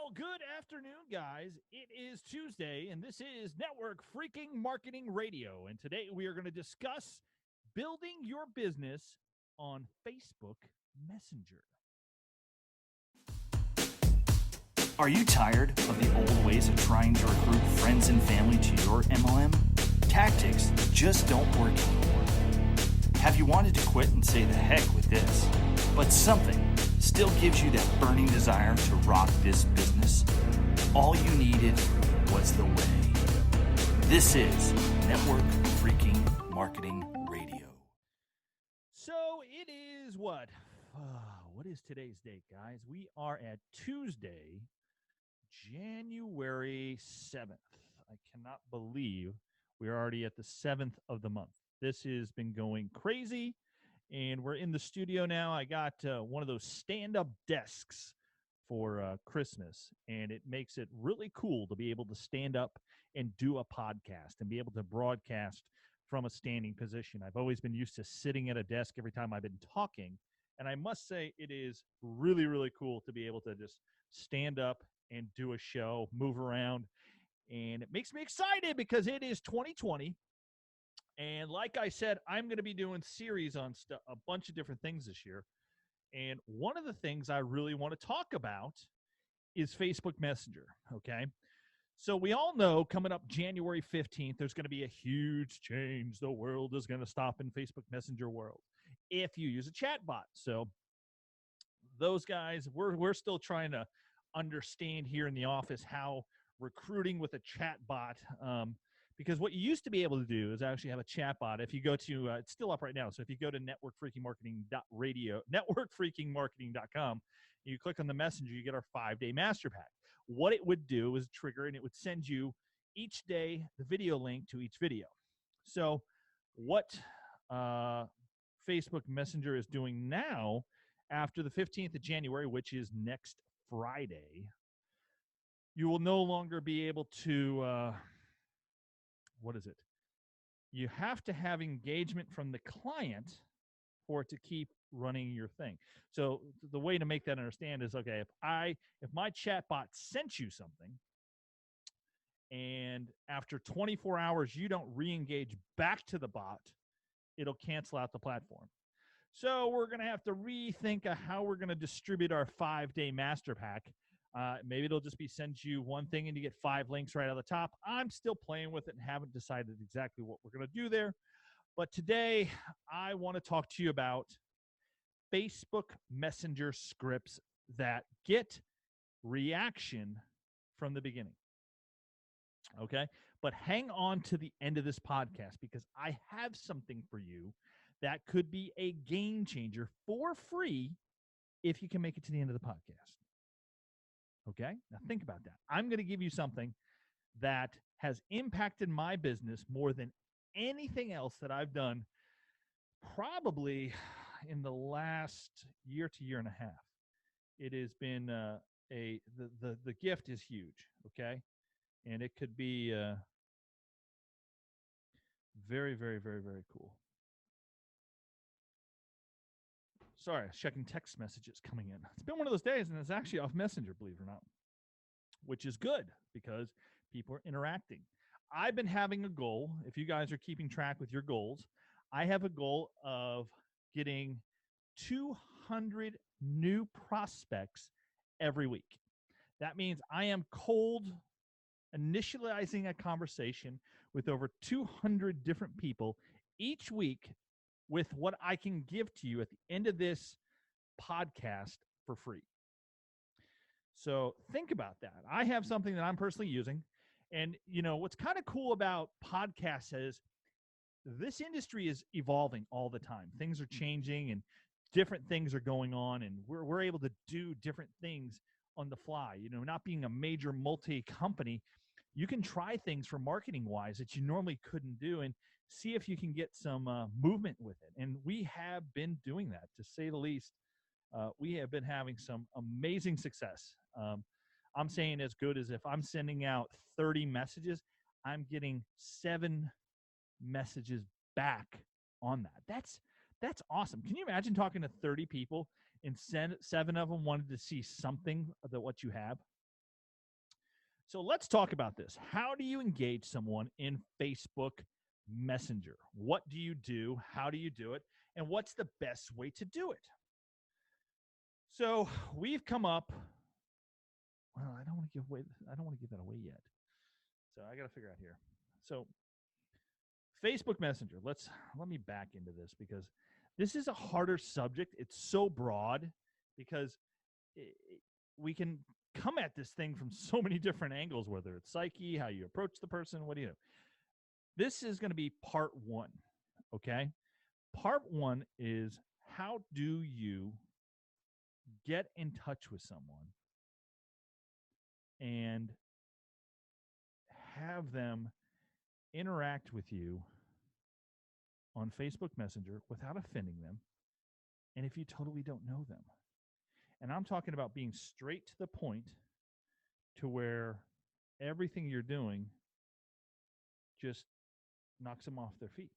Well, good afternoon, guys. It is Tuesday, and this is Network Freaking Marketing Radio. And today we are going to discuss building your business on Facebook Messenger. Are you tired of the old ways of trying to recruit friends and family to your MLM? Tactics just don't work anymore. Have you wanted to quit and say the heck with this, but something still gives you that burning desire to rock this business? All you needed was the way. This is Network Freaking Marketing Radio. So it is what? What is today's date, guys? We are at Tuesday, January 7th. I cannot believe we're already at the 7th of the month. This has been going crazy, and we're in the studio now. I got one of those stand-up desks for Christmas, and it makes it really cool to be able to stand up and do a podcast and be able to broadcast from a standing position. I've always been used to sitting at a desk every time I've been talking, and I must say it is really, really cool to be able to just stand up and do a show, move around, and it makes me excited because it is 2020. And like I said, I'm going to be doing series on a bunch of different things this year. And one of the things I really want to talk about is Facebook Messenger, okay? So we all know coming up January 15th, there's going to be a huge change. The world is going to stop in Facebook Messenger world if you use a chat bot. So those guys, we're still trying to understand here in the office how recruiting with a chat bot, because what you used to be able to do is actually have a chat bot. If you go to, it's still up right now. So if you go to networkfreakingmarketing.radio, networkfreakingmarketing.com, you click on the messenger, you get our 5-day master pack. What it would do is trigger, and it would send you each day the video link to each video. So what Facebook Messenger is doing now, after the 15th of January, which is next Friday, you will no longer be able to, what is it? You have to have engagement from the client for it to keep running your thing. So the way to make that understand is, okay, if my chatbot sent you something and after 24 hours you don't re-engage back to the bot, it'll cancel out the platform. So we're going to have to rethink how we're going to distribute our 5-day master pack. Maybe it'll just be send you one thing and you get 5 links right out of the top. I'm still playing with it and haven't decided exactly what we're going to do there. But today I want to talk to you about Facebook Messenger scripts that get reaction from the beginning. Okay? But hang on to the end of this podcast because I have something for you that could be a game changer for free if you can make it to the end of the podcast. Okay? Now think about that. I'm going to give you something that has impacted my business more than anything else that I've done probably in the last year to year and a half. It has been the gift is huge, okay? And it could be very, very, very, very cool. Sorry, I was checking text messages coming in. It's been one of those days, and it's actually off Messenger, believe it or not, which is good because people are interacting. I've been having a goal. If you guys are keeping track with your goals, I have a goal of getting 200 new prospects every week. That means I am cold initializing a conversation with over 200 different people each week with what I can give to you at the end of this podcast for free. So think about that. I have something that I'm personally using. And, you know, what's kind of cool about podcasts is this industry is evolving all the time. Things are changing and different things are going on. And we're able to do different things on the fly. You know, not being a major multi-company, you can try things for marketing-wise that you normally couldn't do and see if you can get some movement with it. And we have been doing that, to say the least. We have been having some amazing success. I'm saying as good as if I'm sending out 30 messages, I'm getting 7 messages back on that. That's awesome. Can you imagine talking to 30 people and 7 of them wanted to see something of what you have? So let's talk about this. How do you engage someone in Facebook Messenger? What do you do? How do you do it? And what's the best way to do it? So we've come up. Well, I don't want to give that away yet. So I got to figure out here. So Facebook Messenger. Let me back into this because this is a harder subject. It's so broad because we can come at this thing from so many different angles, whether it's psyche, how you approach the person, what do you do? This is going to be part one, okay? Part one is how do you get in touch with someone and have them interact with you on Facebook Messenger without offending them, and if you totally don't know them. And I'm talking about being straight to the point to where everything you're doing just knocks them off their feet.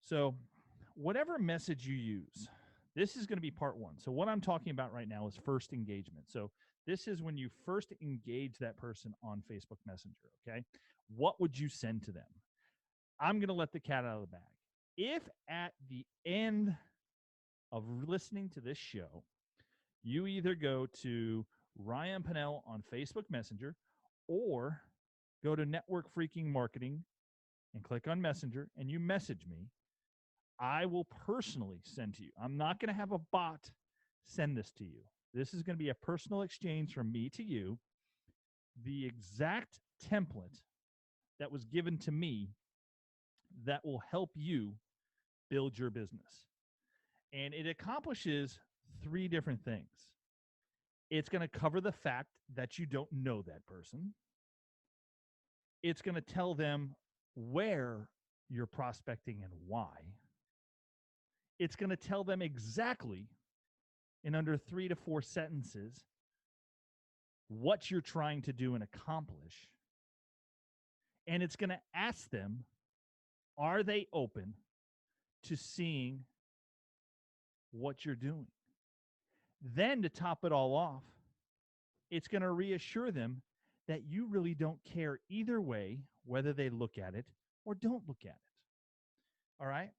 So whatever message you use, this is going to be part one. So what I'm talking about right now is first engagement. So this is when you first engage that person on Facebook Messenger, okay? What would you send to them? I'm going to let the cat out of the bag. If at the end of listening to this show, you either go to Ryan Pannell on Facebook Messenger or go to Network Freaking Marketing and click on Messenger and you message me, I will personally send to you. I'm not going to have a bot send this to you. This is going to be a personal exchange from me to you. The exact template that was given to me that will help you build your business. And it accomplishes 3 different things. It's going to cover the fact that you don't know that person. It's going to tell them where you're prospecting and why. It's going to tell them exactly in under 3 to 4 sentences what you're trying to do and accomplish. And it's going to ask them, are they open to seeing what you're doing? Then to top it all off, it's going to reassure them that you really don't care either way, whether they look at it or don't look at it. All right?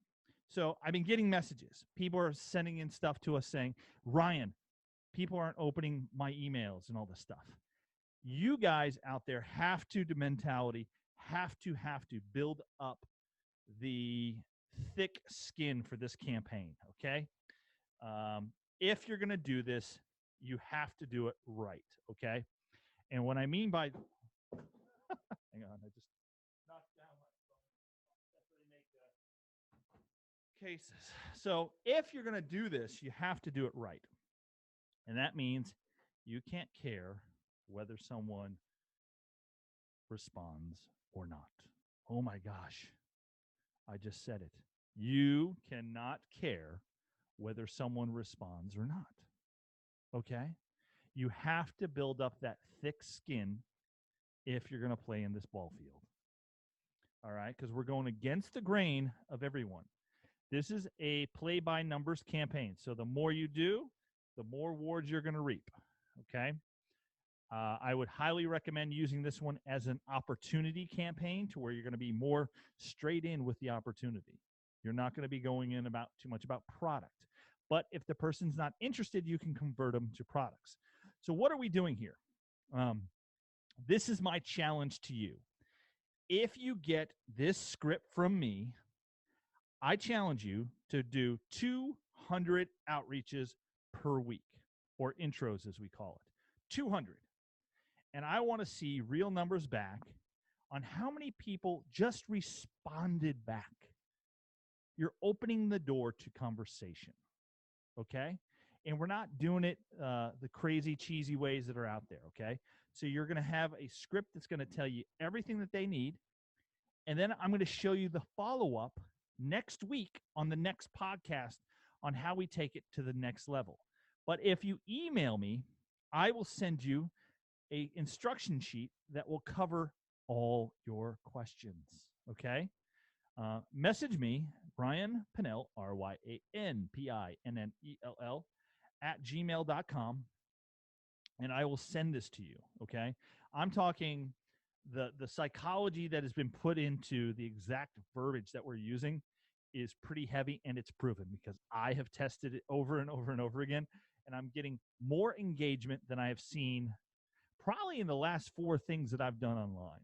So I've been getting messages. People are sending in stuff to us saying, Ryan, people aren't opening my emails and all this stuff. You guys out there have to build up the thick skin for this campaign, okay? If you're going to do this, you have to do it right, okay? And what I mean by, hang on, I just knocked down my phone. Definitely make cases. So if you're going to do this, you have to do it right. And that means you can't care whether someone responds or not. Oh my gosh, I just said it. You cannot care whether someone responds or not. Okay? You have to build up that thick skin if you're going to play in this ball field. All right? Because we're going against the grain of everyone. This is a play-by-numbers campaign. So the more you do, the more awards you're going to reap. Okay? I would highly recommend using this one as an opportunity campaign to where you're going to be more straight in with the opportunity. You're not going to be going in about too much about product. But if the person's not interested, you can convert them to products. So what are we doing here? This is my challenge to you. If you get this script from me, I challenge you to do 200 outreaches per week, or intros as we call it. 200. And I want to see real numbers back on how many people just responded back. You're opening the door to conversation, okay? And we're not doing it the crazy, cheesy ways that are out there, okay? So you're going to have a script that's going to tell you everything that they need, and then I'm going to show you the follow-up next week on the next podcast on how we take it to the next level. But if you email me, I will send you an instruction sheet that will cover all your questions, okay? Message me, Ryan Pannell, RyanPinnell, @gmail.com, and I will send this to you, okay? I'm talking the psychology that has been put into the exact verbiage that we're using is pretty heavy, and it's proven because I have tested it over and over and over again, and I'm getting more engagement than I have seen probably in the last 4 things that I've done online.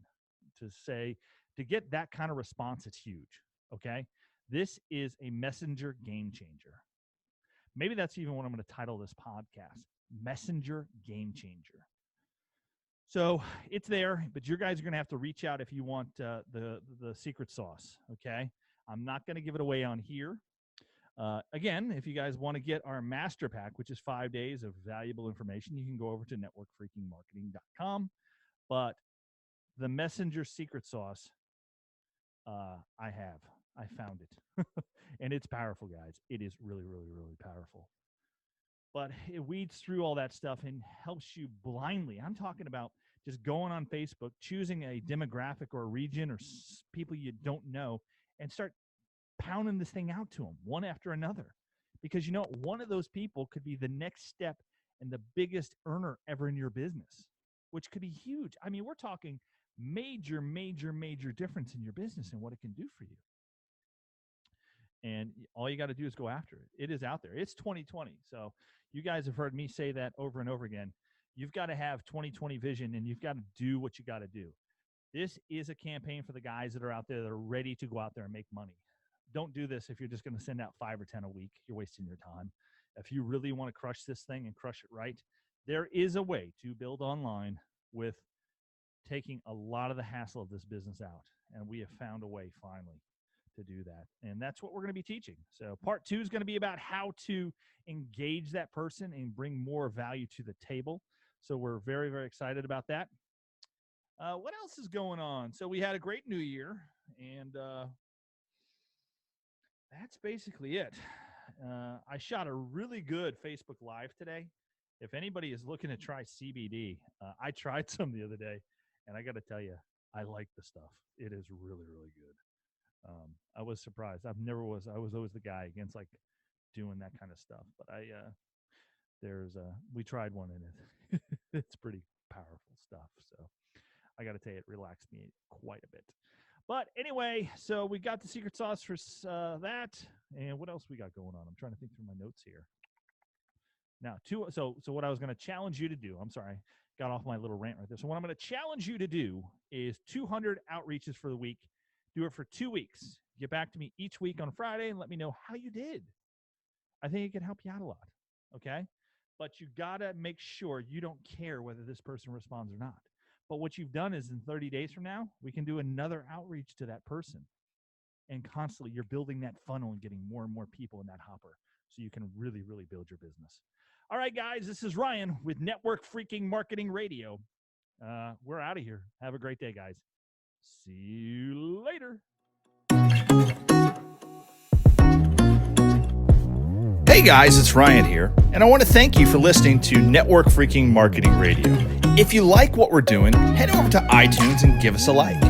To get that kind of response, it's huge, okay? This is a messenger game changer. Maybe that's even what I'm going to title this podcast, Messenger Game Changer. So it's there, but you guys are going to have to reach out if you want the secret sauce, okay? I'm not going to give it away on here. Again, if you guys want to get our master pack, which is 5 days of valuable information, you can go over to networkfreakingmarketing.com. But the messenger secret sauce, I found it. And it's powerful, guys. It is really, really, really powerful. But it weeds through all that stuff and helps you blindly. I'm talking about just going on Facebook, choosing a demographic or a region or people you don't know, and start pounding this thing out to them one after another. Because you know, one of those people could be the next step and the biggest earner ever in your business, which could be huge. I mean, we're talking major, major, major difference in your business and what it can do for you. And all you got to do is go after it. It is out there. It's 2020. So you guys have heard me say that over and over again. You've got to have 2020 vision, and you've got to do what you got to do. This is a campaign for the guys that are out there that are ready to go out there and make money. Don't do this if you're just going to send out 5 or 10 a week. You're wasting your time. If you really want to crush this thing and crush it right, there is a way to build online with taking a lot of the hassle of this business out. And we have found a way finally to do that. And that's what we're going to be teaching. So part 2 is going to be about how to engage that person and bring more value to the table. So we're very, very excited about that. What else is going on? So we had a great new year, and that's basically it. I shot a really good Facebook Live today. If anybody is looking to try CBD, I tried some the other day, and I got to tell you, I like the stuff. It is really, really good. I was surprised. I was always the guy against like doing that kind of stuff, but we tried one in it. It's pretty powerful stuff. So I got to tell you, it relaxed me quite a bit. But anyway, so we got the secret sauce for that. And what else we got going on? I'm trying to think through my notes here. Now, so what I was going to challenge you to do, I'm sorry, got off my little rant right there. So what I'm going to challenge you to do is 200 outreaches for the week. Do it for 2 weeks. Get back to me each week on Friday and let me know how you did. I think it can help you out a lot, okay? But you got to make sure you don't care whether this person responds or not. But what you've done is in 30 days from now, we can do another outreach to that person. And constantly you're building that funnel and getting more and more people in that hopper so you can really, really build your business. All right, guys, this is Ryan with Network Freaking Marketing Radio. We're out of here. Have a great day, guys. See you later. Hey guys, it's Ryan here, and I want to thank you for listening to Network Freaking Marketing Radio. If you like what we're doing, head over to iTunes and give us a like.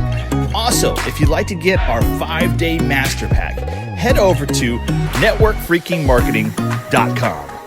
Also, if you'd like to get our 5-day master pack, head over to networkfreakingmarketing.com.